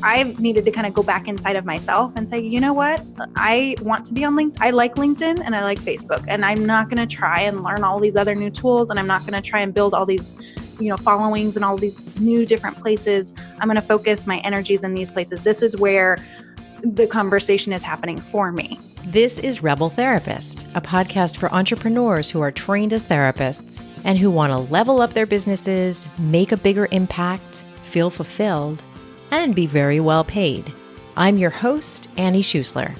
I needed to kind of go back inside of myself and say, you know what? I want to be on LinkedIn. I like LinkedIn and I like Facebook, and I'm not going to try and learn all these other new tools. And I'm not going to try and build all these, followings and all these new different places. I'm going to focus my energies in these places. This is where the conversation is happening for me. This is Rebel Therapist, a podcast for entrepreneurs who are trained as therapists and who want to level up their businesses, make a bigger impact, feel fulfilled, and be very well paid. I'm your host, Annie Schusler.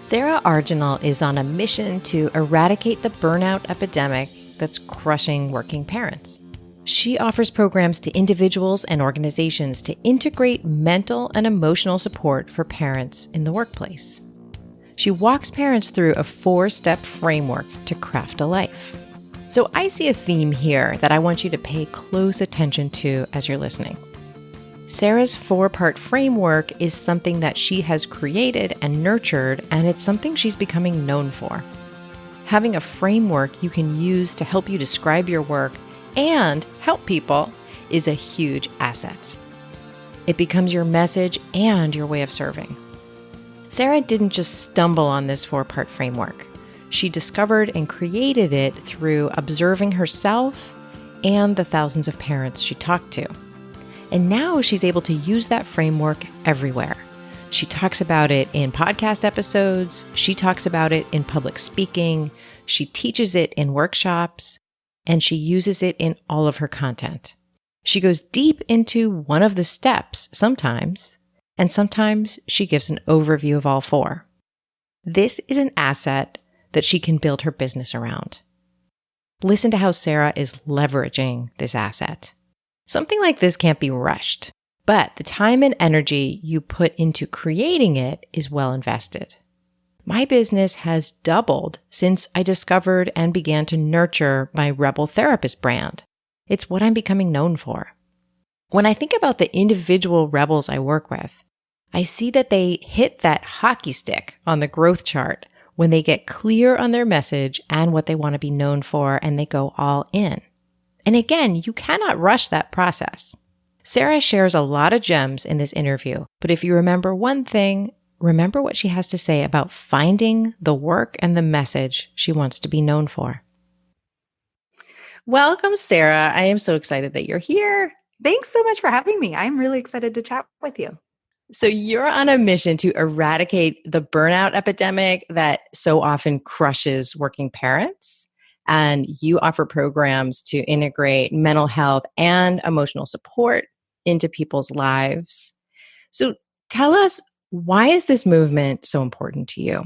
Sarah Argenal is on a mission to eradicate the burnout epidemic that's crushing working parents. She offers programs to individuals and organizations to integrate mental and emotional support for parents in the workplace. She walks parents through a 4-step framework to craft a life. So I see a theme here that I want you to pay close attention to as you're listening. Sarah's 4-part framework is something that she has created and nurtured, and it's something she's becoming known for. Having a framework you can use to help you describe your work and help people is a huge asset. It becomes your message and your way of serving. Sarah didn't just stumble on this 4-part framework. She discovered and created it through observing herself and the thousands of parents she talked to. And now she's able to use that framework everywhere. She talks about it in podcast episodes. She talks about it in public speaking. She teaches it in workshops, and she uses it in all of her content. She goes deep into one of the steps sometimes, and sometimes she gives an overview of all 4. This is an asset that she can build her business around. Listen to how Sarah is leveraging this asset. Something like this can't be rushed, but the time and energy you put into creating it is well invested. My business has doubled since I discovered and began to nurture my Rebel Therapist brand. It's what I'm becoming known for. When I think about the individual rebels I work with, I see that they hit that hockey stick on the growth chart when they get clear on their message and what they want to be known for, and they go all in. And again, you cannot rush that process. Sarah shares a lot of gems in this interview, but if you remember one thing, remember what she has to say about finding the work and the message she wants to be known for. Welcome, Sarah. I am so excited that you're here. Thanks so much for having me. I'm really excited to chat with you. So you're on a mission to eradicate the burnout epidemic that so often crushes working parents. And you offer programs to integrate mental health and emotional support into people's lives. So tell us, why is this movement so important to you?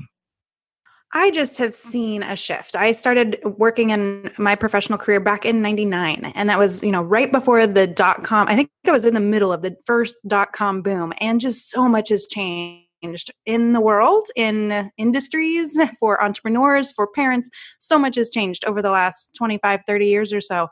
I just have seen a shift. I started working in my professional career back in 99. And that was, right before the .com. I think I was in the middle of the first .com boom. And just so much has changed in the world, in industries, for entrepreneurs, for parents. So much has changed over the last 25, 30 years or so.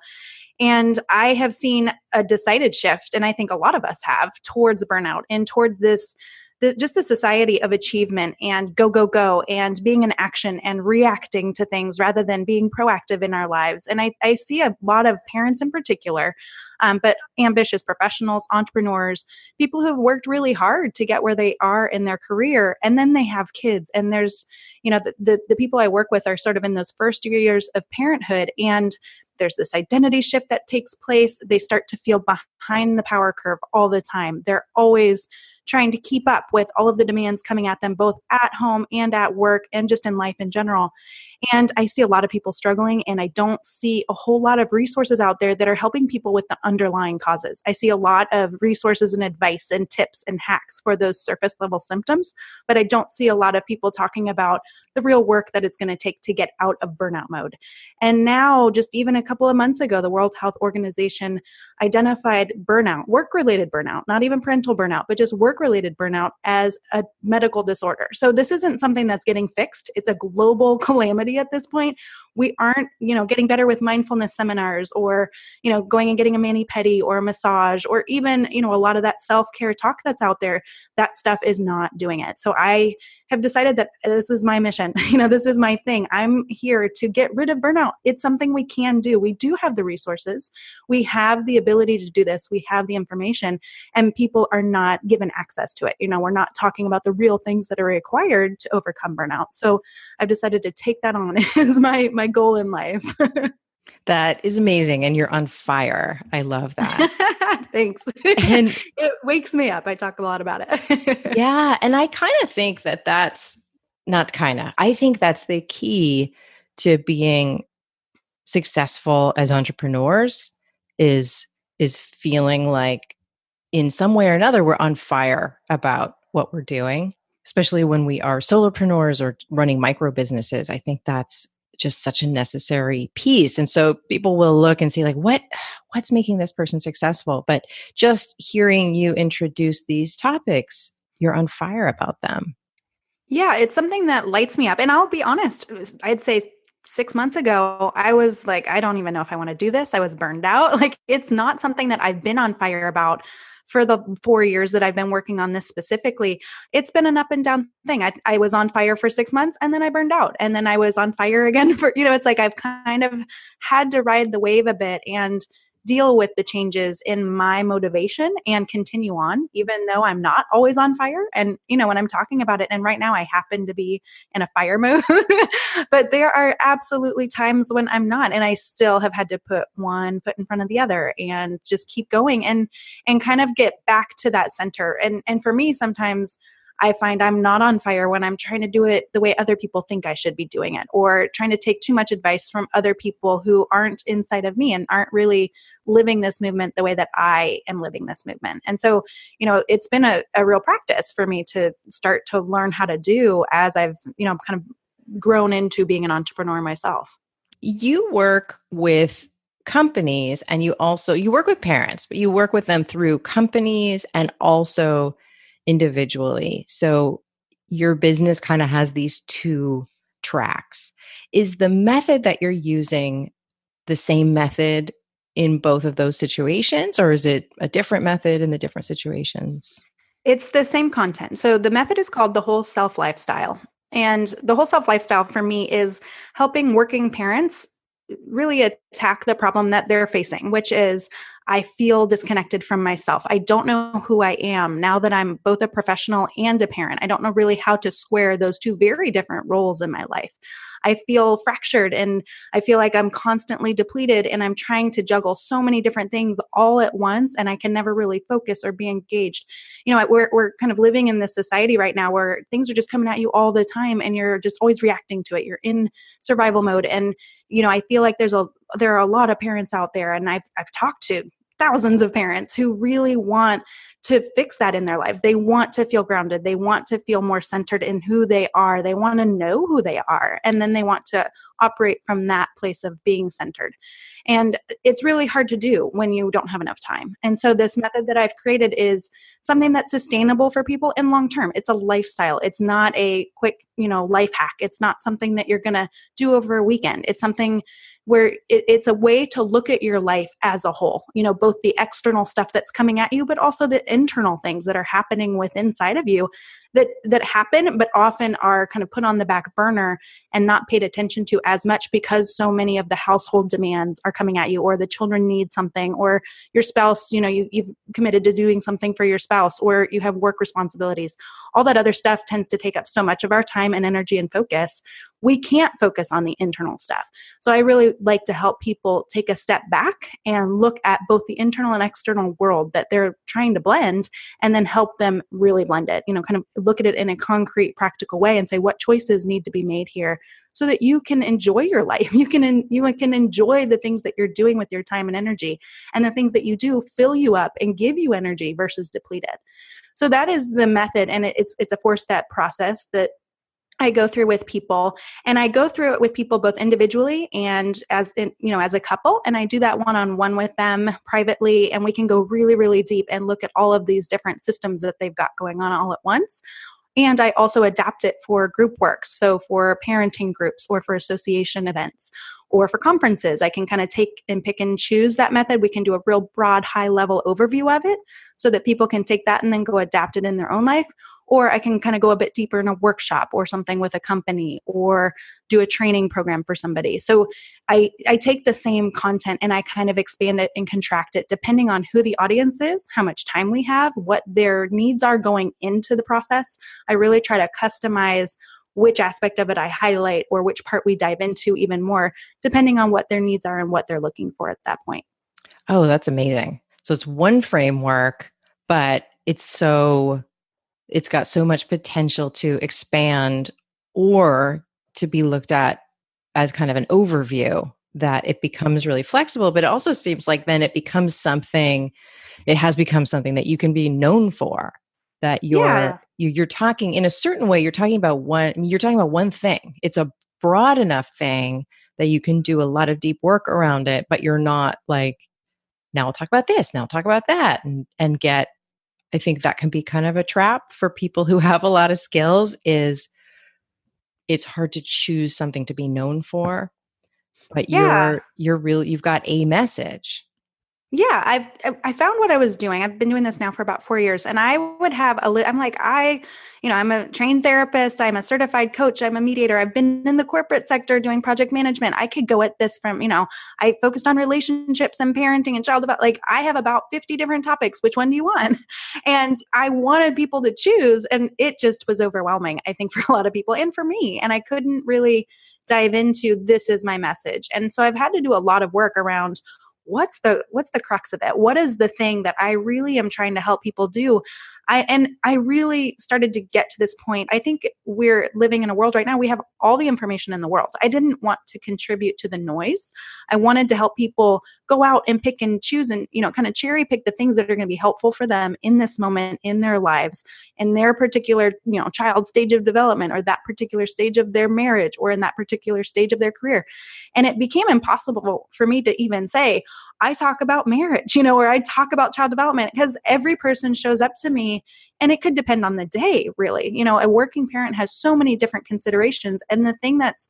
And I have seen a decided shift, and I think a lot of us have, towards burnout and towards just the society of achievement and go, go, go, and being in action and reacting to things rather than being proactive in our lives. And I see a lot of parents in particular, but ambitious professionals, entrepreneurs, people who've worked really hard to get where they are in their career, and then they have kids. And there's, the people I work with are sort of in those first years of parenthood, and there's this identity shift that takes place. They start to feel behind the power curve all the time. They're always trying to keep up with all of the demands coming at them, both at home and at work and just in life in general. And I see a lot of people struggling, and I don't see a whole lot of resources out there that are helping people with the underlying causes. I see a lot of resources and advice and tips and hacks for those surface level symptoms, but I don't see a lot of people talking about the real work that it's going to take to get out of burnout mode. And now, just even a couple of months ago, the World Health Organization identified burnout, work-related burnout, not even parental burnout, but just work-related burnout, as a medical disorder. So this isn't something that's getting fixed. It's a global calamity at this point. We aren't, getting better with mindfulness seminars, or, going and getting a mani-pedi or a massage, or even, a lot of that self-care talk that's out there. That stuff is not doing it. So I have decided that this is my mission. This is my thing. I'm here to get rid of burnout. It's something we can do. We do have the resources. We have the ability to do this. We have the information, and people are not given access to it. We're not talking about the real things that are required to overcome burnout. So I've decided to take that on as my goal in life. That is amazing. And you're on fire. I love that. Thanks. And it wakes me up. I talk a lot about it. yeah. And I kind of think that I think that's the key to being successful as entrepreneurs is feeling like in some way or another, we're on fire about what we're doing, especially when we are solopreneurs or running micro businesses. I think that's just such a necessary piece. And so people will look and see like, what's making this person successful? But just hearing you introduce these topics, you're on fire about them. Yeah, it's something that lights me up. And I'll be honest, I'd say 6 months ago, I was like, I don't even know if I want to do this. I was burned out. Like, it's not something that I've been on fire about for the 4 years that I've been working on this specifically. It's been an up and down thing. I was on fire for 6 months and then I burned out. And then I was on fire again for, it's like I've kind of had to ride the wave a bit and deal with the changes in my motivation and continue on, even though I'm not always on fire. And, when I'm talking about it, and right now I happen to be in a fire mode, but there are absolutely times when I'm not, and I still have had to put one foot in front of the other and just keep going and kind of get back to that center. And for me, sometimes I find I'm not on fire when I'm trying to do it the way other people think I should be doing it, or trying to take too much advice from other people who aren't inside of me and aren't really living this movement the way that I am living this movement. And so, it's been a real practice for me to start to learn how to do as I've, kind of grown into being an entrepreneur myself. You work with companies and you work with parents, but you work with them through companies and also individually. So your business kind of has these two tracks. Is the method that you're using the same method in both of those situations, or is it a different method in the different situations? It's the same content. So the method is called the Whole Self Lifestyle. And the Whole Self Lifestyle for me is helping working parents really attack the problem that they're facing, which is I feel disconnected from myself. I don't know who I am now that I'm both a professional and a parent. I don't know really how to square those two very different roles in my life. I feel fractured and I feel like I'm constantly depleted and I'm trying to juggle so many different things all at once and I can never really focus or be engaged. We're kind of living in this society right now where things are just coming at you all the time and you're just always reacting to it. You're in survival mode. And, I feel like there are a lot of parents out there, and I've talked to thousands of parents who really want to fix that in their lives. They want to feel grounded. They want to feel more centered in who they are. They want to know who they are. And then they want to operate from that place of being centered. And it's really hard to do when you don't have enough time. And so this method that I've created is something that's sustainable for people in long term. It's a lifestyle. It's not a quick, life hack. It's not something that you're going to do over a weekend. It's something where it's a way to look at your life as a whole, both the external stuff that's coming at you, but also the internal things that are happening within inside of you that happen, but often are kind of put on the back burner and not paid attention to as much because so many of the household demands are coming at you, or the children need something, or your spouse, you've committed to doing something for your spouse, or you have work responsibilities. All that other stuff tends to take up so much of our time and energy and focus. We can't focus on the internal stuff. So I really like to help people take a step back and look at both the internal and external world that they're trying to blend, and then help them really blend it, kind of look at it in a concrete, practical way and say, what choices need to be made here so that you can enjoy your life. You can enjoy the things that you're doing with your time and energy, and the things that you do fill you up and give you energy versus depleted. So that is the method. And it's a 4-step process that I go through with people, and I go through it with people both individually and as a couple. And I do that one-on-one with them privately, and we can go really, really deep and look at all of these different systems that they've got going on all at once. And I also adapt it for group work. So for parenting groups, or for association events, or for conferences, I can kind of take and pick and choose that method. We can do a real broad, high level overview of it so that people can take that and then go adapt it in their own life. or I can kind of go a bit deeper in a workshop or something with a company, or do a training program for somebody. So I take the same content and I kind of expand it and contract it depending on who the audience is, how much time we have, what their needs are going into the process. I really try to customize which aspect of it I highlight or which part we dive into even more, depending on what their needs are and what they're looking for at that point. Oh, that's amazing. So it's one framework, but it's got so much potential to expand or to be looked at as kind of an overview that it becomes really flexible. But it also seems like then it has become something that you can be known for, that Yeah. you're talking in a certain way. You're talking about one thing. It's a broad enough thing that you can do a lot of deep work around it, but you're not like, now I'll talk about this, now I'll talk about that, and get, I think that can be kind of a trap for people who have a lot of skills. Is it's hard to choose something to be known for, but Yeah. you've got a message. Yeah, I found what I was doing. I've been doing this now for about 4 years, and I would have I'm like, I'm a trained therapist. I'm a certified coach. I'm a mediator. I've been in the corporate sector doing project management. I could go at this from, I focused on relationships and parenting and child development. Like, I have about 50 different topics. Which one do you want? And I wanted people to choose, and it just was overwhelming, I think, for a lot of people and for me. And I couldn't really dive into, this is my message. And so I've had to do a lot of work around, what's the crux of it? What is the thing that I really am trying to help people do? I really started to get to this point. I think we're living in a world right now, we have all the information in the world. I didn't want to contribute to the noise. I wanted to help people go out and pick and choose and, kind of cherry pick the things that are going to be helpful for them in this moment in their lives, in their particular, child stage of development, or that particular stage of their marriage, or in that particular stage of their career. And it became impossible for me to even say, I talk about marriage, or I talk about child development, because every person shows up to me, and it could depend on the day, really. A working parent has so many different considerations, and the thing that's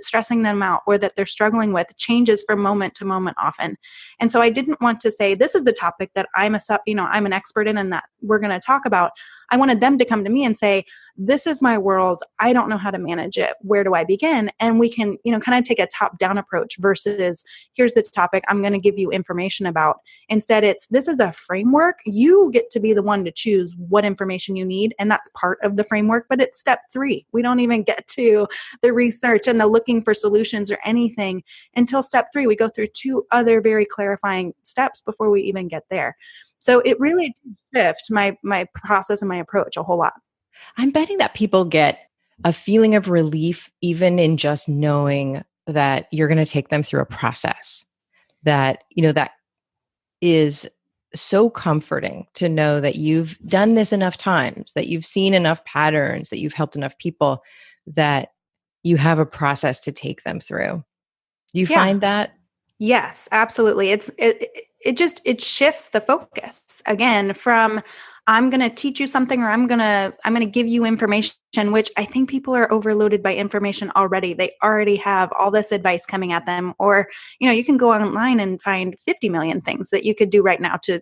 stressing them out or that they're struggling with changes from moment to moment often. And so I didn't want to say, this is the topic that I'm an expert in and that we're going to talk about. I wanted them to come to me and say, this is my world. I don't know how to manage it. Where do I begin? And we can, kind of take a top down approach versus, here's the topic I'm going to give you information about. Instead, this is a framework. You get to be the one to choose what information you need. And that's part of the framework, but it's step 3. We don't even get to the research and the looking for solutions or anything until step 3. We go through 2 other very clarifying steps before we even get there. So it really did shift my process and my approach a whole lot. I'm betting that people get a feeling of relief even in just knowing that you're going to take them through a process, that, that is so comforting to know that you've done this enough times, that you've seen enough patterns, that you've helped enough people, that you have a process to take them through. Do you find that? Yes, absolutely. It shifts the focus again from, I'm going to teach you something, or I'm going to give you information, which I think people are overloaded by information already. They already have all this advice coming at them, or, you can go online and find 50 million things that you could do right now to,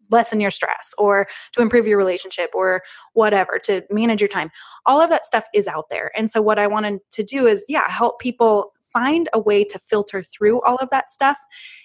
lessen your stress, or to improve your relationship, or whatever, to manage your time. All of that stuff is out there. And so what I wanted to do is, help people find a way to filter through all of that stuff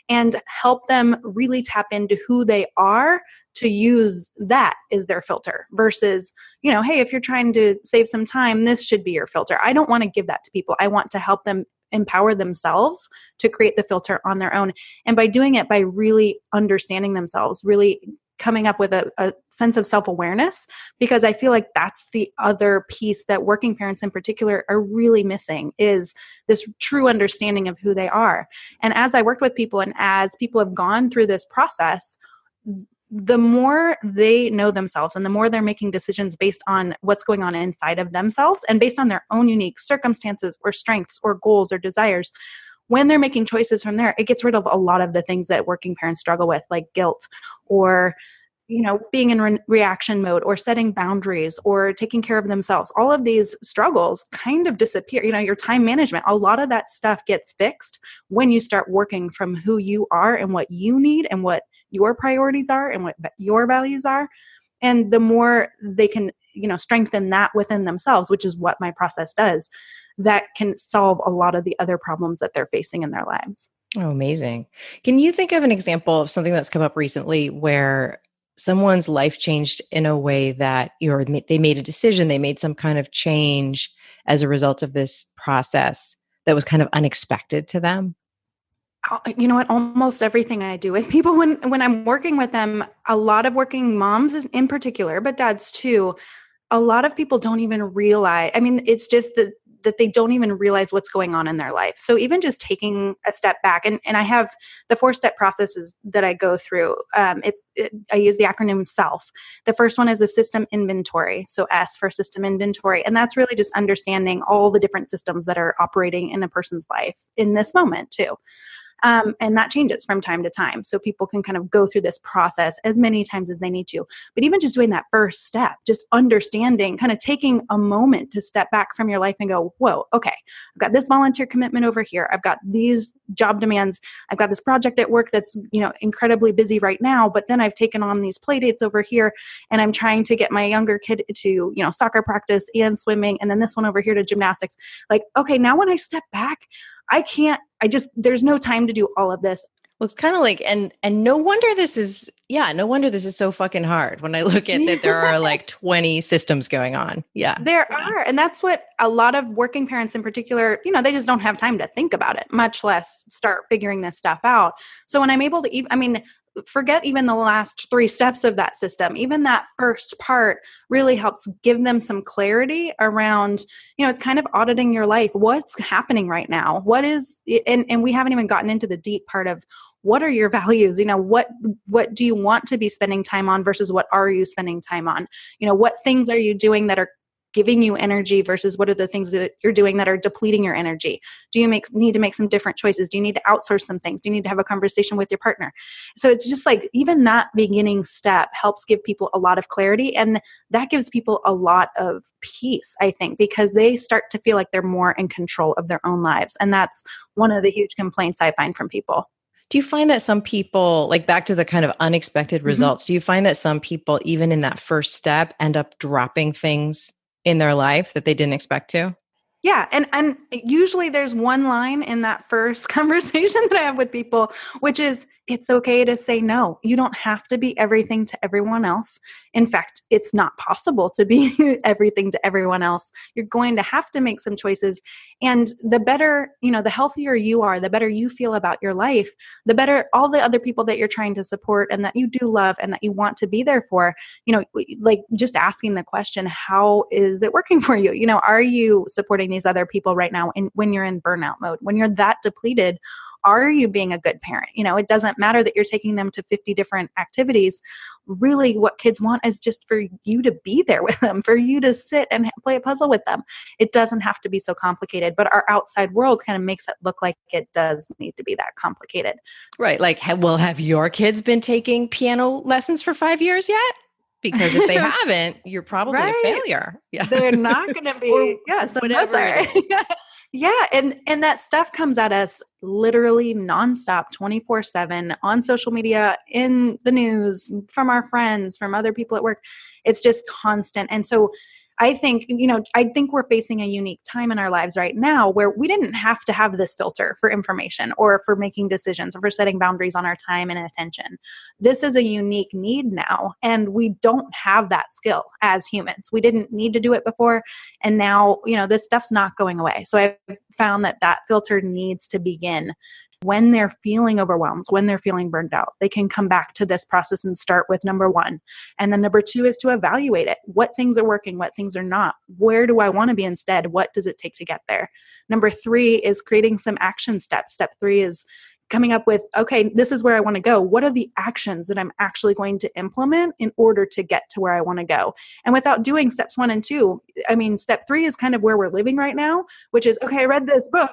and help them really tap into who they are, to use that as their filter versus, hey, if you're trying to save some time, this should be your filter. I don't want to give that to people. I want to help them empower themselves to create the filter on their own. And by doing it, by really understanding themselves, really coming up with a sense of self-awareness, because I feel like that's the other piece that working parents in particular are really missing, is this true understanding of who they are. And as I worked with people, and as people have gone through this process, the more they know themselves and the more they're making decisions based on what's going on inside of themselves and based on their own unique circumstances or strengths or goals or desires, when they're making choices from there, it gets rid of a lot of the things that working parents struggle with, like guilt, or being in reaction mode, or setting boundaries, or taking care of themselves. All of these struggles kind of disappear. Your time management, a lot of that stuff gets fixed when you start working from who you are and what you need and what your priorities are and what your values are. And the more they can, strengthen that within themselves, which is what my process does, that can solve a lot of the other problems that they're facing in their lives. Oh, amazing. Can you think of an example of something that's come up recently where someone's life changed in a way that they made a decision, they made some kind of change as a result of this process that was kind of unexpected to them? You know what? Almost everything I do with people when I'm working with them, a lot of working moms in particular, but dads too, a lot of people don't even realize. I mean, it's just that they don't even realize what's going on in their life. So even just taking a step back, and I have the 4-step processes that I go through. I use the acronym SELF. The first one is a system inventory. So S for system inventory. And that's really just understanding all the different systems that are operating in a person's life in this moment too. And that changes from time to time. So people can kind of go through this process as many times as they need to. But even just doing that first step, just understanding, kind of taking a moment to step back from your life and go, whoa, okay, I've got this volunteer commitment over here. I've got these job demands. I've got this project at work that's, incredibly busy right now. But then I've taken on these play dates over here, and I'm trying to get my younger kid to, soccer practice and swimming. And then this one over here to gymnastics. Like, okay, now when I step back, there's no time to do all of this. Well, it's kind of like, and no wonder this is so fucking hard when I look at that there are like 20 systems going on. Yeah. There are. And that's what a lot of working parents in particular, they just don't have time to think about it, much less start figuring this stuff out. So when I'm able to, forget even the last 3 steps of that system, even that first part really helps give them some clarity around, it's kind of auditing your life. What's happening right now? What is, and we haven't even gotten into the deep part of what are your values? What do you want to be spending time on versus what are you spending time on? What things are you doing that are giving you energy versus what are the things that you're doing that are depleting your energy? Do you need to make some different choices? Do you need to outsource some things? Do you need to have a conversation with your partner? So it's just like, even that beginning step helps give people a lot of clarity. And that gives people a lot of peace, I think, because they start to feel like they're more in control of their own lives. And that's one of the huge complaints I find from people. Do you find that some people, like back to the kind of unexpected results, do you find that some people, even in that first step, end up dropping things in their life that they didn't expect to? Yeah. And usually there's one line in that first conversation that I have with people, which is, it's okay to say no. You don't have to be everything to everyone else. In fact, it's not possible to be everything to everyone else. You're going to have to make some choices. And the better, the healthier you are, the better you feel about your life, the better all the other people that you're trying to support and that you do love and that you want to be there for, like just asking the question, how is it working for you? Are you supporting these other people right now when you're in burnout mode, when you're that depleted? Are you being a good parent? It doesn't matter that you're taking them to 50 different activities. Really, what kids want is just for you to be there with them, for you to sit and play a puzzle with them. It doesn't have to be so complicated, but our outside world kind of makes it look like it does need to be that complicated. Right. Like, have your kids been taking piano lessons for 5 years yet? Because if they haven't, you're probably a failure. Yeah. They're not going to be, whatever. Yeah. And that stuff comes at us literally nonstop, 24/7 on social media, in the news, from our friends, from other people at work. It's just constant. And so I think we're facing a unique time in our lives right now where we didn't have to have this filter for information or for making decisions or for setting boundaries on our time and attention. This is a unique need now, and we don't have that skill as humans. We didn't need to do it before, and now, this stuff's not going away. So I've found that filter needs to begin. When they're feeling overwhelmed, when they're feeling burned out, they can come back to this process and start with number 1. And then number 2 is to evaluate it. What things are working? What things are not? Where do I want to be instead? What does it take to get there? Number 3 is creating some action steps. Step 3 is coming up with, okay, this is where I want to go. What are the actions that I'm actually going to implement in order to get to where I want to go? And without doing steps 1 and 2, step 3 is kind of where we're living right now, which is, okay, I read this book.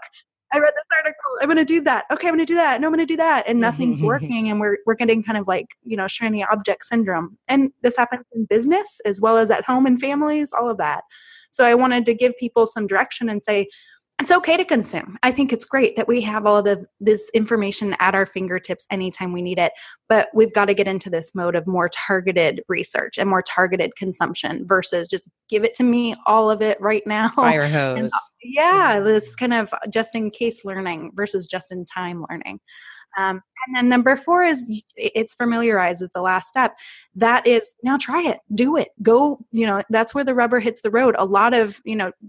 I read this article. I'm going to do that. Okay, I'm going to do that. No, I'm going to do that. And nothing's working. And we're getting kind of like, shiny object syndrome. And this happens in business as well as at home and families, all of that. So I wanted to give people some direction and say, it's okay to consume. I think it's great that we have all of this information at our fingertips anytime we need it, but we've got to get into this mode of more targeted research and more targeted consumption versus just give it to me, all of it right now. Fire And hose. yeah, this kind of just in case learning versus just in time learning. And then number 4 is it's familiarize is the last step. That is now try it, do it, go, that's where the rubber hits the road. A lot of,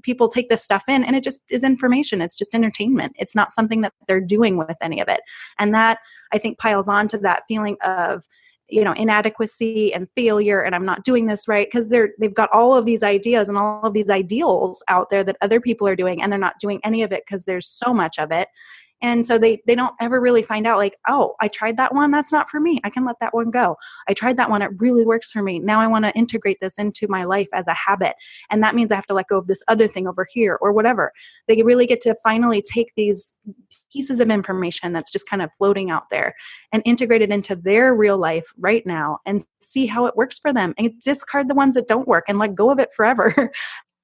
people take this stuff in and it just is information. It's just entertainment. It's not something that they're doing with any of it. And that I think piles on to that feeling of, inadequacy and failure, and I'm not doing this right, because they've got all of these ideas and all of these ideals out there that other people are doing, and they're not doing any of it because there's so much of it. And so they don't ever really find out like, oh, I tried that one. That's not for me. I can let that one go. I tried that one. It really works for me. Now I want to integrate this into my life as a habit. And that means I have to let go of this other thing over here or whatever. They really get to finally take these pieces of information that's just kind of floating out there and integrate it into their real life right now and see how it works for them, and discard the ones that don't work and let go of it forever.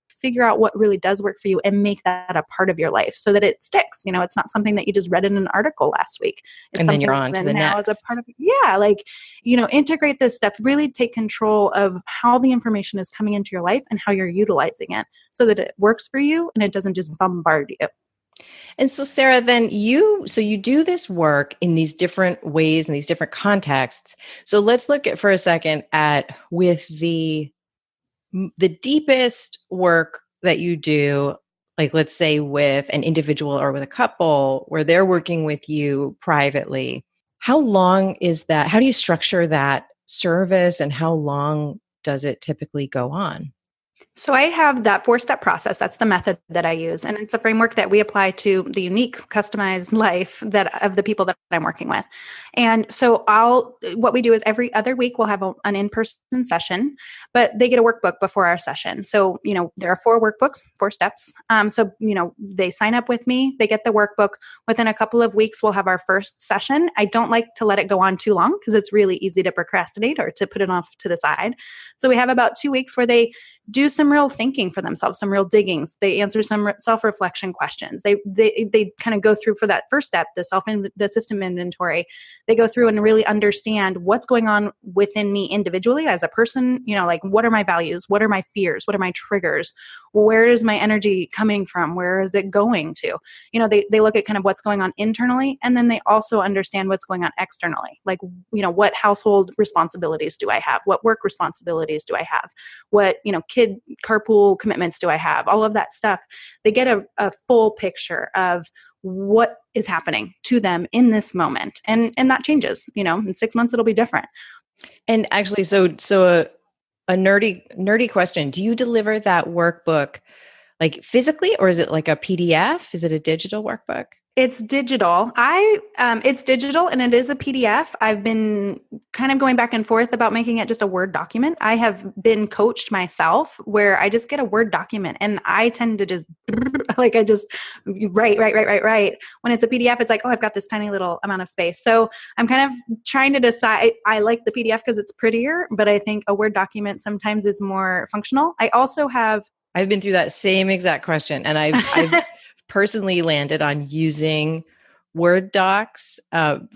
Figure out what really does work for you and make that a part of your life so that it sticks. It's not something that you just read in an article last week. It's And then something you're on that to the now next. is a part of, integrate this stuff, really take control of how the information is coming into your life and how you're utilizing it so that it works for you and it doesn't just bombard you. And so, Sarah, then you do this work in these different ways, in these different contexts. So let's look at for a second at with the deepest work that you do, like let's say with an individual or with a couple where they're working with you privately. How long is that? How do you structure that service, and how long does it typically go on? So I have that 4-step process. That's the method that I use. And it's a framework that we apply to the unique, customized life of the people that I'm working with. And so what we do is every other week we'll have an in-person session, but they get a workbook before our session. So, there are 4 workbooks, 4 steps. So, they sign up with me, they get the workbook. Within a couple of weeks, we'll have our first session. I don't like to let it go on too long because it's really easy to procrastinate or to put it off to the side. So we have about 2 weeks where they do some real thinking for themselves, some real diggings. They answer some self-reflection questions. They kind of go through for that first step, the system inventory. They go through and really understand what's going on within me individually as a person. Like what are my values? What are my fears? What are my triggers? Where is my energy coming from? Where is it going to? They look at kind of what's going on internally, and then they also understand what's going on externally. Like, what household responsibilities do I have? What work responsibilities do I have? What, kid carpool commitments do I have? All of that stuff. They get a full picture of what is happening to them in this moment. And that changes, in 6 months, it'll be different. And actually, so a nerdy question. Do you deliver that workbook like physically, or is it like a PDF? Is it a digital workbook? It's digital. It's digital and it is a PDF. I've been kind of going back and forth about making it just a Word document. I have been coached myself where I just get a Word document and I tend to just like I just write. When it's a PDF, it's like, oh, I've got this tiny little amount of space. So I'm kind of trying to decide. I like the PDF because it's prettier, but I think a Word document sometimes is more functional. I've been through that same exact question, and I've personally landed on using Word docs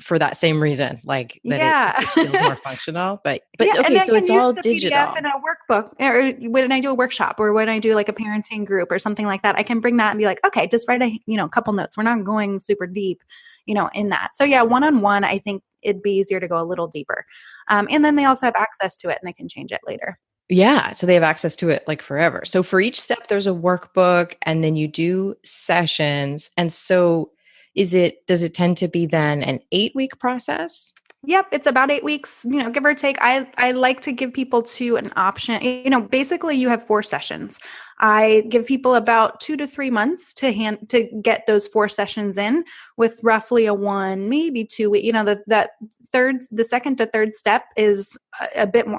for that same reason, like that it just feels more functional. But yeah, okay, so it's all digital. PDF in a workbook, or when I do a workshop, or when I do like a parenting group or something like that, I can bring that and be like, okay, just write a couple notes. We're not going super deep, in that. So yeah, one-on-one, I think it'd be easier to go a little deeper, and then they also have access to it and they can change it later. Yeah. So they have access to it like forever. So for each step, there's a workbook, and then you do sessions. And so does it tend to be then an 8-week process? Yep. It's about 8 weeks, give or take. I like to give people an option. Basically you have 4 sessions. I give people about 2 to 3 months to get those 4 sessions in, with roughly a 1, maybe 2 week, the second to third step is a bit more,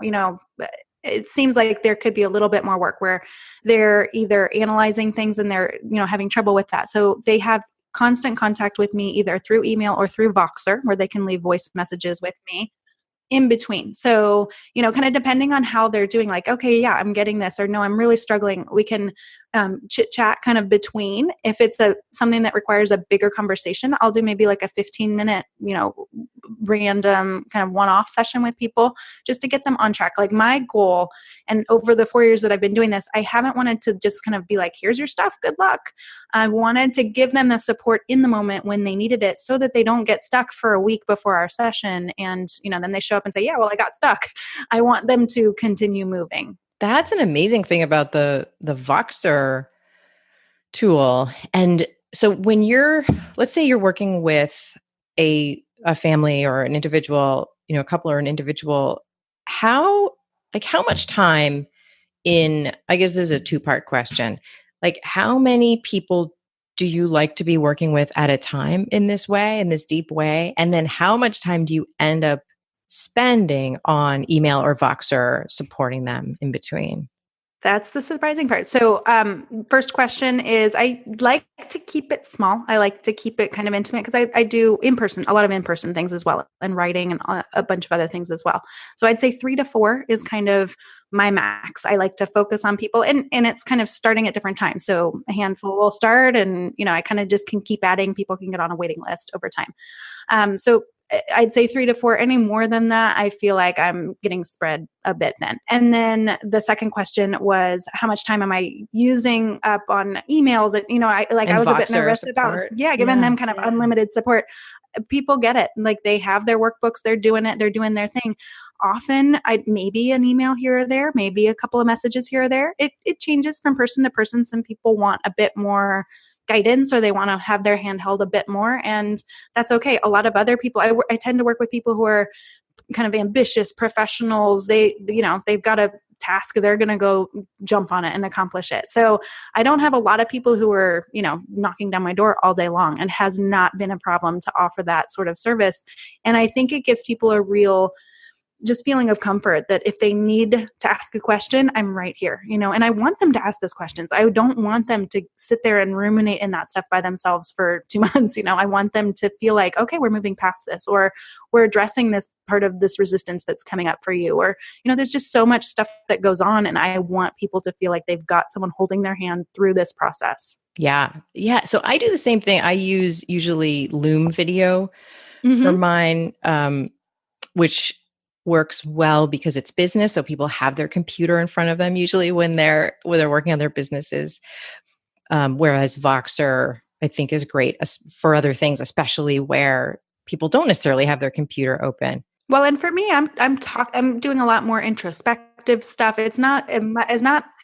it seems like there could be a little bit more work where they're either analyzing things and they're, having trouble with that. So they have constant contact with me either through email or through Voxer, where they can leave voice messages with me in between. So, kind of depending on how they're doing, like, okay, yeah, I'm getting this, or no, I'm really struggling. We can chit chat kind of between. If it's something that requires a bigger conversation, I'll do maybe like a 15-minute, random kind of one-off session with people just to get them on track. Like my goal, and over the 4 years that I've been doing this, I haven't wanted to just kind of be like, here's your stuff, good luck. I wanted to give them the support in the moment when they needed it so that they don't get stuck for a week before our session. And, then they show up and say, yeah, well, I got stuck. I want them to continue moving. That's an amazing thing about the Voxer tool. And so when let's say you're working with a family or an individual, a couple or an individual, how much time I guess this is a two-part question. Like how many people do you like to be working with at a time in this way, in this deep way? And then how much time do you end up spending on email or Voxer supporting them in between? That's the surprising part. So first question is, I like to keep it small. I like to keep it kind of intimate because I do a lot of in-person things as well, and writing and a bunch of other things as well. So I'd say 3 to 4 is kind of my max. I like to focus on people, and it's kind of starting at different times. So a handful will start, and I kind of just can keep adding. People can get on a waiting list over time. So I'd say 3 to 4. Any more than that, I feel like I'm getting spread a bit then. And then the second question was, how much time am I using up on emails? And, I was a bit nervous about, giving them kind of unlimited support. People get it. Like they have their workbooks, they're doing it, they're doing their thing. Often maybe an email here or there, maybe a couple of messages here or there. It changes from person to person. Some people want a bit more guidance, or they want to have their hand held a bit more, and that's okay. A lot of other people, I tend to work with people who are kind of ambitious professionals. They've got a task, they're going to go jump on it and accomplish it. So I don't have a lot of people who are, knocking down my door all day long, and has not been a problem to offer that sort of service. And I think it gives people a real just feeling of comfort that if they need to ask a question, I'm right here, and I want them to ask those questions. I don't want them to sit there and ruminate in that stuff by themselves for 2 months. I want them to feel like, okay, we're moving past this, or we're addressing this part of this resistance that's coming up for you. Or, there's just so much stuff that goes on, and I want people to feel like they've got someone holding their hand through this process. Yeah. Yeah. So I do the same thing. I use usually Loom video for mine, which works well because it's business. So people have their computer in front of them usually when they're working on their businesses. Whereas Voxer, I think, is great for other things, especially where people don't necessarily have their computer open. Well, and for me, I'm doing a lot more introspective stuff. It's not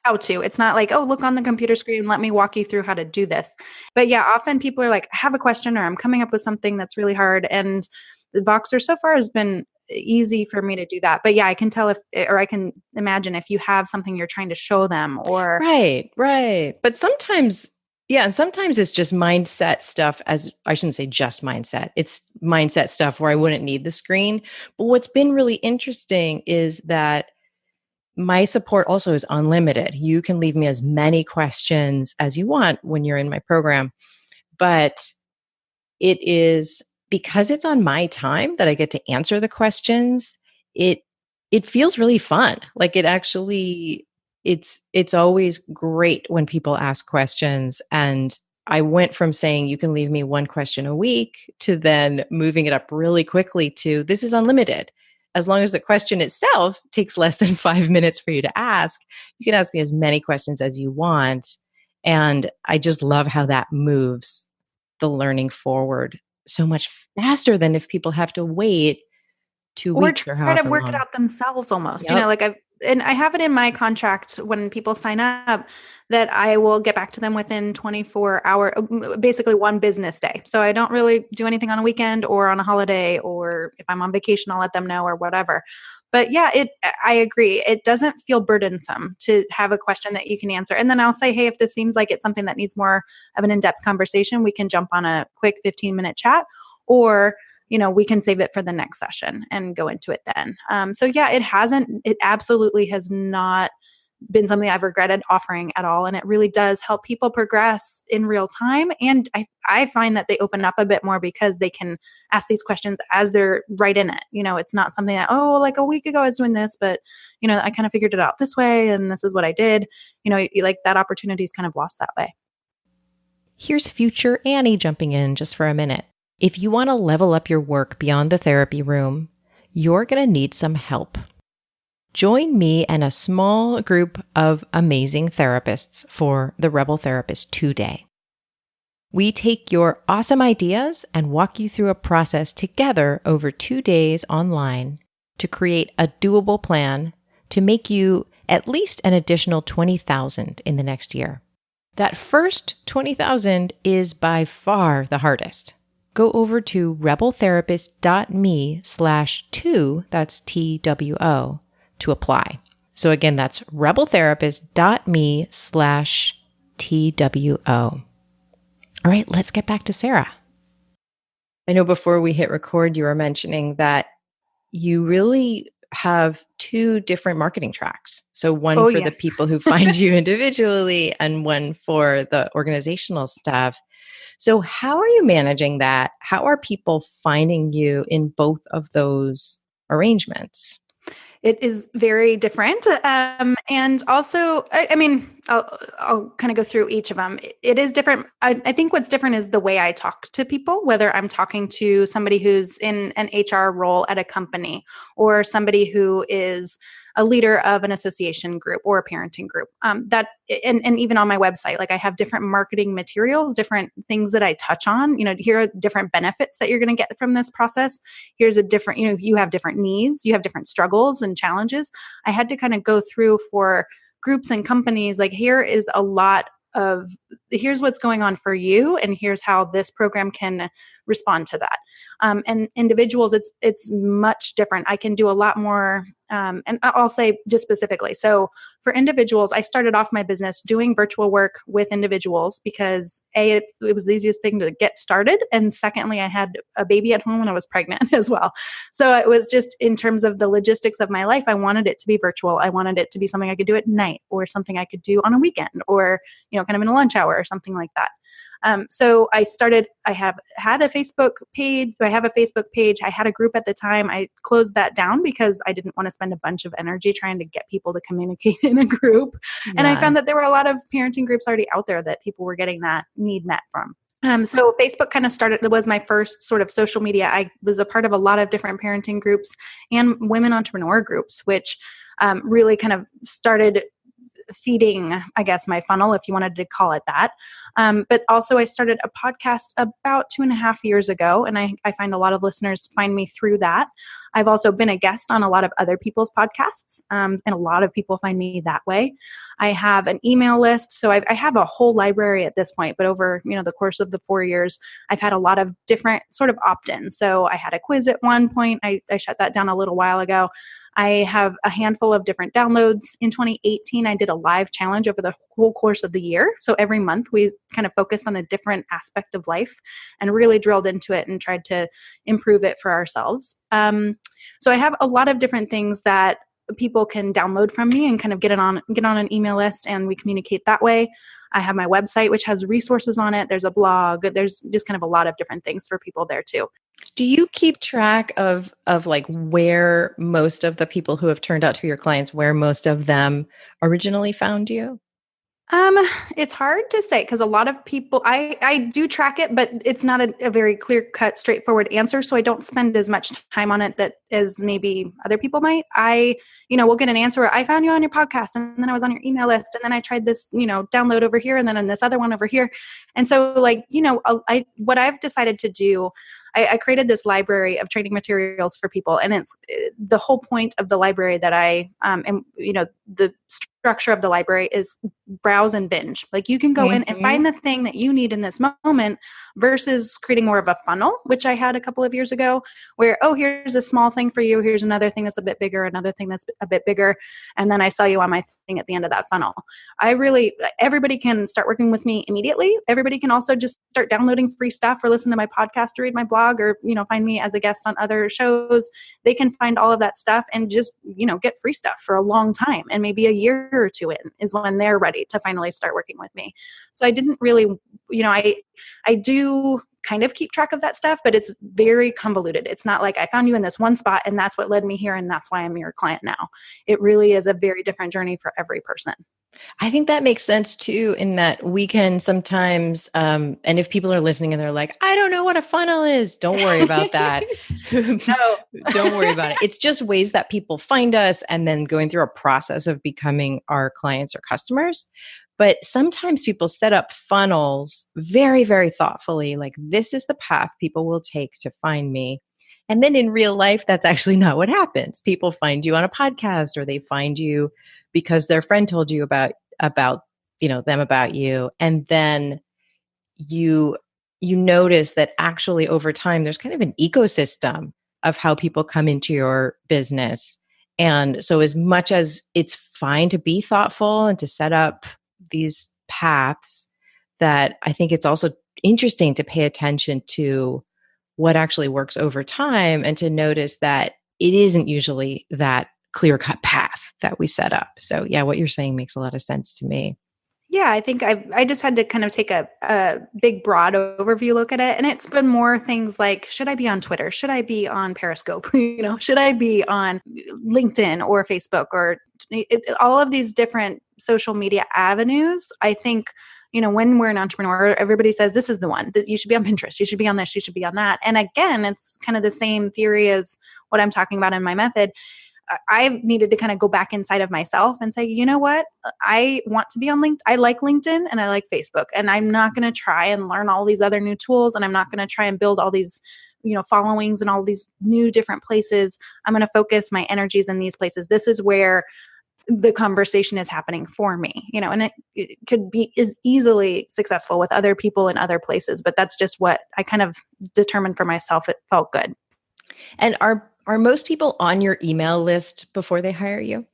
how to. It's not like, oh, look on the computer screen, let me walk you through how to do this. But yeah, often people are like, I have a question, or I'm coming up with something that's really hard. And the Voxer so far has been easy for me to do that. But yeah, I can tell I can imagine if you have something you're trying to show them, or right. But sometimes it's just mindset stuff. As I shouldn't say just mindset. It's mindset stuff where I wouldn't need the screen. But what's been really interesting is that my support also is unlimited. You can leave me as many questions as you want when you're in my program, but it is because it's on my time that I get to answer the questions. It feels really fun. Like it's always great when people ask questions. And I went from saying you can leave me one question a week to then moving it up really quickly to this is unlimited. As long as the question itself takes less than 5 minutes for you to ask, you can ask me as many questions as you want. And I just love how that moves the learning forward so much faster than if people have to wait 2 weeks or however try to work long. It out themselves almost. Yep. I have it in my contract when people sign up that I will get back to them within 24 hours, basically one business day. So I don't really do anything on a weekend or on a holiday, or if I'm on vacation, I'll let them know or whatever. But yeah, I agree. It doesn't feel burdensome to have a question that you can answer. And then I'll say, hey, if this seems like it's something that needs more of an in-depth conversation, we can jump on a quick 15-minute chat, or we can save it for the next session and go into it then. So yeah, it absolutely has not been something I've regretted offering at all. And it really does help people progress in real time. And I find that they open up a bit more because they can ask these questions as they're right in it. It's not something that, like a week ago I was doing this, but, I kind of figured it out this way and this is what I did. Like that opportunity is kind of lost that way. Here's future Annie jumping in just for a minute. If you want to level up your work beyond the therapy room, you're going to need some help. Join me and a small group of amazing therapists for the Rebel Therapist 2-Day. We take your awesome ideas and walk you through a process together over 2 days online to create a doable plan to make you at least an additional $20,000 in the next year. That first $20,000 is by far the hardest. Go over to rebeltherapist.me/2, that's TWO, to apply. So again, that's rebeltherapist.me/TWO. All right, let's get back to Sarah. I know before we hit record, you were mentioning that you really have 2 different marketing tracks. So one for the people who find you individually and one for the organizational stuff. So how are you managing that? How are people finding you in both of those arrangements? It is very different. And also, I'll kind of go through each of them. It is different. I think what's different is the way I talk to people, whether I'm talking to somebody who's in an HR role at a company or somebody who is a leader of an association group or a parenting group. And even on my website, like I have different marketing materials, different things that I touch on. Here are different benefits that you're going to get from this process. Here's a different, you have different needs, you have different struggles and challenges. I had to kind of go through for groups and companies, like here's what's going on for you, and here's how this program can respond to that. And individuals, it's much different. I can do a lot more. And I'll say just specifically. So for individuals, I started off my business doing virtual work with individuals because it was the easiest thing to get started. And secondly, I had a baby at home and I was pregnant as well. So it was just in terms of the logistics of my life, I wanted it to be virtual. I wanted it to be something I could do at night or something I could do on a weekend or, kind of in a lunch hour or something like that. So I have a Facebook page. I have a Facebook page. I had a group at the time. I closed that down because I didn't want to spend a bunch of energy trying to get people to communicate in a group. Yeah. And I found that there were a lot of parenting groups already out there that people were getting that need met from. So Facebook kind of started, it was my first sort of social media. I was a part of a lot of different parenting groups and women entrepreneur groups, which really kind of started feeding, I guess, my funnel, if you wanted to call it that. But also I started a podcast about 2.5 years ago, and I find a lot of listeners find me through that. I've also been a guest on a lot of other people's podcasts, and a lot of people find me that way. I have an email list, so I have a whole library at this point, but over the course of the 4 years, I've had a lot of different sort of opt-ins. So I had a quiz at one point. I shut that down a little while ago. I have a handful of different downloads. In 2018, I did a live challenge over the whole course of the year. So every month we kind of focused on a different aspect of life and really drilled into it and tried to improve it for ourselves. So I have a lot of different things that people can download from me and kind of get on an email list, and we communicate that way. I have my website, which has resources on it. There's a blog. There's just kind of a lot of different things for people there too. Do you keep track of like where most of the people who have turned out to be your clients, where most of them originally found you? It's hard to say because a lot of people, I do track it, but it's not a very clear-cut, straightforward answer. So I don't spend as much time on it as maybe other people might. We'll get an answer where I found you on your podcast and then I was on your email list and then I tried this, download over here and then on this other one over here. And so what I've decided to do, I created this library of training materials for people. And it's the whole point of the library that the structure of the library is browse and binge. Like you can go in and find the thing that you need in this moment versus creating more of a funnel, which I had a couple of years ago where, here's a small thing for you. Here's another thing that's a bit bigger, another thing that's a bit bigger. And then I sell you on my thing at the end of that funnel. Everybody can start working with me immediately. Everybody can also just start downloading free stuff or listen to my podcast or read my blog or, find me as a guest on other shows. They can find all of that stuff and just, get free stuff for a long time. and maybe a year or two in is when they're ready to finally start working with me. So I didn't really, I do kind of keep track of that stuff, but it's very convoluted. It's not like I found you in this one spot and that's what led me here and that's why I'm your client now. It really is a very different journey for every person. I think that makes sense too, in that we can sometimes, and if people are listening and they're like, I don't know what a funnel is, don't worry about that. No. Don't worry about it. It's just ways that people find us and then going through a process of becoming our clients or customers. But sometimes people set up funnels very, very thoughtfully, like this is the path people will take to find me. And then in real life, that's actually not what happens. People find you on a podcast, or they find you because their friend told you about them about you. And then you notice that actually over time, there's kind of an ecosystem of how people come into your business. And so as much as it's fine to be thoughtful and to set up these paths, that I think it's also interesting to pay attention to what actually works over time and to notice that it isn't usually that clear-cut path that we set up. So yeah, what you're saying makes a lot of sense to me. Yeah, I think I just had to kind of take a big, broad overview look at it. And it's been more things like, should I be on Twitter? Should I be on Periscope? Should I be on LinkedIn or Facebook or all of these different social media avenues? I think, when we're an entrepreneur, everybody says this is the one that you should be on Pinterest. You should be on this. You should be on that. And again, it's kind of the same theory as what I'm talking about in my method. I've needed to kind of go back inside of myself and say, you know what? I want to be on LinkedIn. I like LinkedIn and I like Facebook, and I'm not going to try and learn all these other new tools. And I'm not going to try and build all these, followings and all these new different places. I'm going to focus my energies in these places. This is where the conversation is happening for me, and it could be is easily successful with other people in other places, but that's just what I kind of determined for myself. It felt good. And are most people on your email list before they hire you?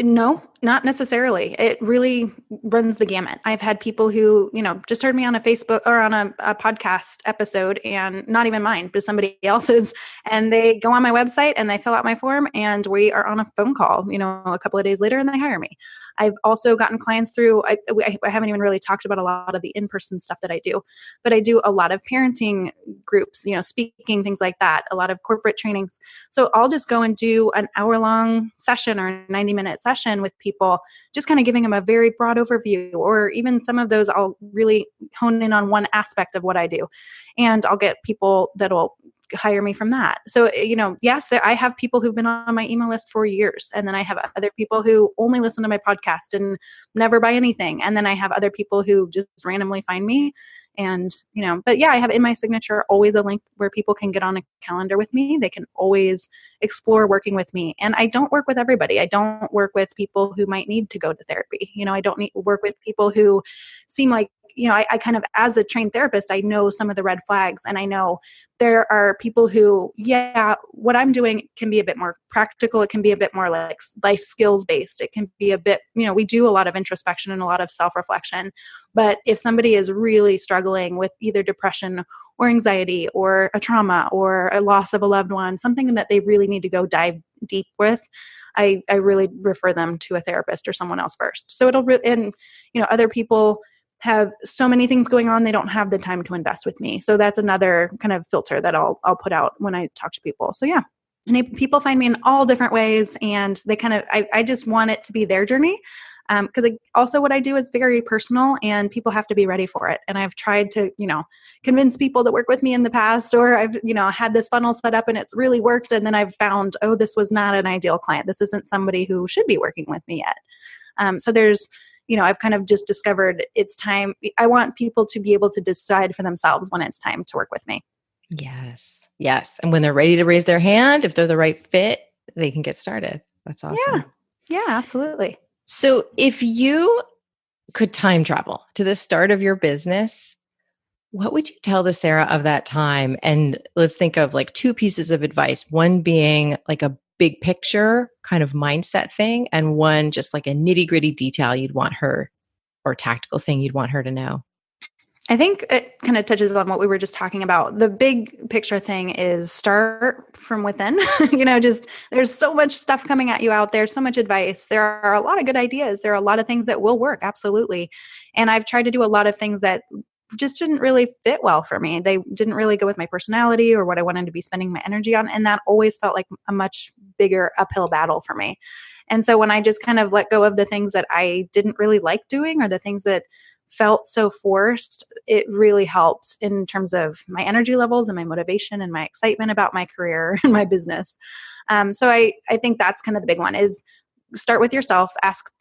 No, not necessarily. It really runs the gamut. I've had people who, just heard me on a Facebook or on a podcast episode, and not even mine, but somebody else's. And they go on my website and they fill out my form, and we are on a phone call, a couple of days later, and they hire me. I've also gotten clients through, I haven't even really talked about a lot of the in-person stuff that I do, but I do a lot of parenting groups, speaking, things like that, a lot of corporate trainings. So I'll just go and do an hour-long session or 90-minute session with people, just kind of giving them a very broad overview, or even some of those I'll really hone in on one aspect of what I do. And I'll get people that'll hire me from that. So, yes, I have people who've been on my email list for years. And then I have other people who only listen to my podcast and never buy anything. And then I have other people who just randomly find me. And, but yeah, I have in my signature always a link where people can get on a calendar with me. They can always explore working with me. And I don't work with everybody. I don't work with people who might need to go to therapy. I don't work with people who seem like, I kind of, as a trained therapist, I know some of the red flags, and I know there are people who, what I'm doing can be a bit more practical. It can be a bit more like life skills based. It can be a bit, we do a lot of introspection and a lot of self-reflection. But if somebody is really struggling with either depression or anxiety or a trauma or a loss of a loved one, something that they really need to go dive deep with, I really refer them to a therapist or someone else first. So other people have so many things going on, they don't have the time to invest with me. So that's another kind of filter that I'll put out when I talk to people. So yeah, and people find me in all different ways, and they kind of, I just want it to be their journey. Because also what I do is very personal, and people have to be ready for it. And I've tried to, convince people to work with me in the past, or I've, had this funnel set up and it's really worked. And then I've found, oh, this was not an ideal client. This isn't somebody who should be working with me yet. So there's, I've kind of just discovered it's time. I want people to be able to decide for themselves when it's time to work with me. Yes. Yes. And when they're ready to raise their hand, if they're the right fit, they can get started. That's awesome. Yeah, absolutely. So if you could time travel to the start of your business, what would you tell the Sarah of that time? And let's think of like two pieces of advice, one being like a big picture kind of mindset thing, and one just like a nitty gritty detail you'd want her, or tactical thing you'd want her to know. I think it kind of touches on what we were just talking about. The big picture thing is start from within. Just there's so much stuff coming at you out there, so much advice. There are a lot of good ideas. There are a lot of things that will work. Absolutely. And I've tried to do a lot of things that just didn't really fit well for me. They didn't really go with my personality or what I wanted to be spending my energy on. And that always felt like a much bigger uphill battle for me. And so when I just kind of let go of the things that I didn't really like doing or the things that felt so forced, it really helped in terms of my energy levels and my motivation and my excitement about my career and my business. So I think that's kind of the big one is start with yourself, ask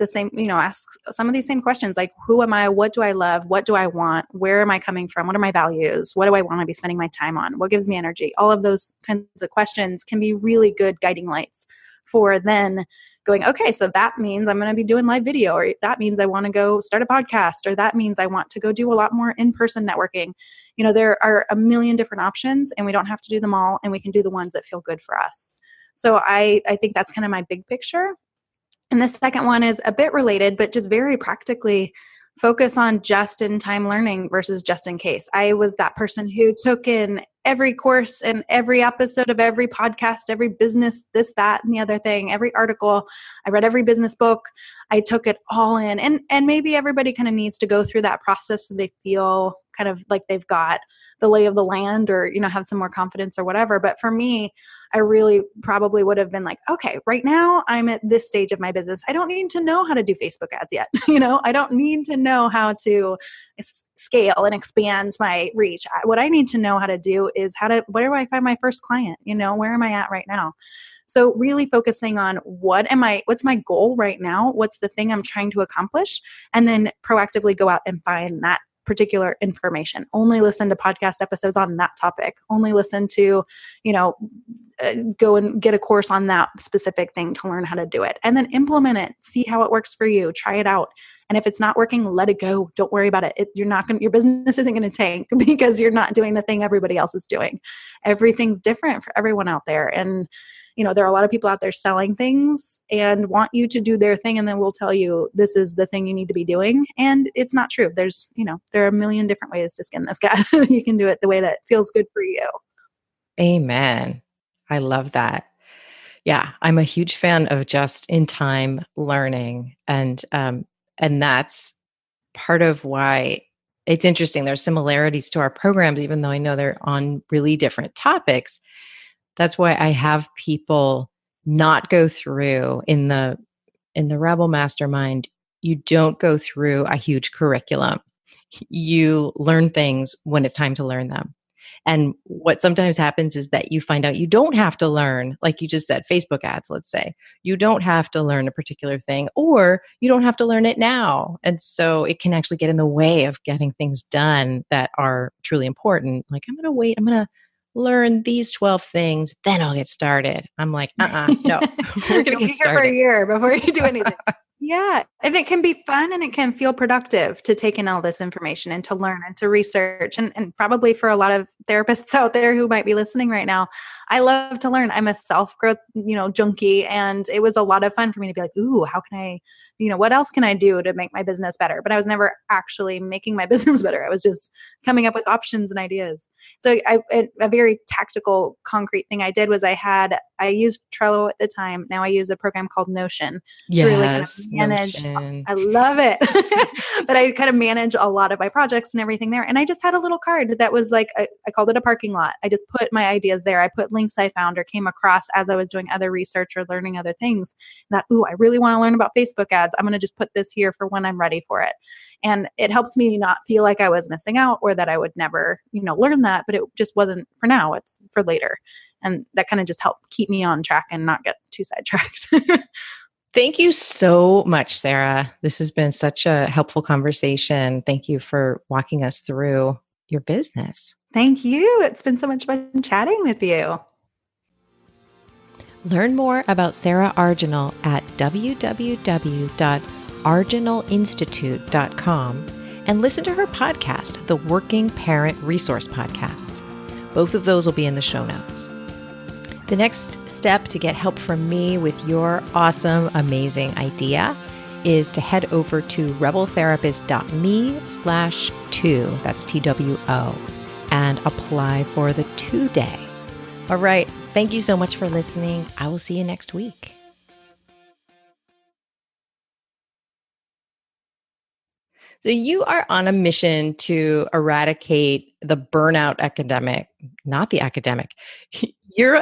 some of these same questions, like who am I? What do I love? What do I want? Where am I coming from? What are my values? What do I want to be spending my time on? What gives me energy? All of those kinds of questions can be really good guiding lights for then going, okay, so that means I'm going to be doing live video, or that means I want to go start a podcast, or that means I want to go do a lot more in-person networking. There are a million different options and we don't have to do them all, and we can do the ones that feel good for us. So I think that's kind of my big picture. And the second one is a bit related, but just very practically focus on just-in-time learning versus just in case. I was that person who took in every course and every episode of every podcast, every business, this, that, and the other thing, every article. I read every business book. I took it all in. And maybe everybody kind of needs to go through that process so they feel kind of like they've got the lay of the land or, have some more confidence or whatever. But for me, I really probably would have been like, okay, right now I'm at this stage of my business. I don't need to know how to do Facebook ads yet. I don't need to know how to scale and expand my reach. What I need to know how to do is where do I find my first client? Where am I at right now? So really focusing on what's my goal right now? What's the thing I'm trying to accomplish? And then proactively go out and find that particular information. Only listen to podcast episodes on that topic. Only listen to, go and get a course on that specific thing to learn how to do it. And then implement it. See how it works for you. Try it out. And if it's not working, let it go. Don't worry about it. Your business isn't going to tank because you're not doing the thing everybody else is doing. Everything's different for everyone out there. And there are a lot of people out there selling things and want you to do their thing, and then we'll tell you this is the thing you need to be doing. And it's not true. There are a million different ways to skin this cat. You can do it the way that feels good for you. Amen. I love that. Yeah, I'm a huge fan of just-in-time learning, and that's part of why it's interesting. There's similarities to our programs, even though I know they're on really different topics. That's why I have people not go through in the Rebel Mastermind. You don't go through a huge curriculum. You learn things when it's time to learn them. And what sometimes happens is that you find out you don't have to learn, like you just said, Facebook ads, let's say. You don't have to learn a particular thing, or you don't have to learn it now. And so it can actually get in the way of getting things done that are truly important. Like, I'm going to wait, I'm going to learn these 12 things, then I'll get started. I'm like, no, we're going to get started. For a year before you do anything. Yeah. And it can be fun and it can feel productive to take in all this information and to learn and to research. And probably for a lot of therapists out there who might be listening right now, I love to learn. I'm a self-growth, junkie. And it was a lot of fun for me to be like, ooh, how can I, what else can I do to make my business better? But I was never actually making my business better. I was just coming up with options and ideas. So a very tactical, concrete thing I did was I used Trello at the time. Now I use a program called Notion. Yes, to really kind of manage. Notion. I love it. But I kind of manage a lot of my projects and everything there. And I just had a little card that was like, I called it a parking lot. I just put my ideas there. I put links I found or came across as I was doing other research or learning other things. That, I really want to learn about Facebook ads. I'm going to just put this here for when I'm ready for it. And it helps me not feel like I was missing out or that I would never, learn that, but it just wasn't for now. It's for later. And that kind of just helped keep me on track and not get too sidetracked. Thank you so much, Sarah. This has been such a helpful conversation. Thank you for walking us through your business. Thank you. It's been so much fun chatting with you. Learn more about Sarah Argenal at www.argenalinstitute.com and listen to her podcast, the Working Parent Resource Podcast. Both of those will be in the show notes. The next step to get help from me with your awesome, amazing idea is to head over to rebeltherapist.me/2, that's TWO, and apply for the 2-day. All right. Thank you so much for listening. I will see you next week. So you are on a mission to eradicate the burnout epidemic, not the academic. You're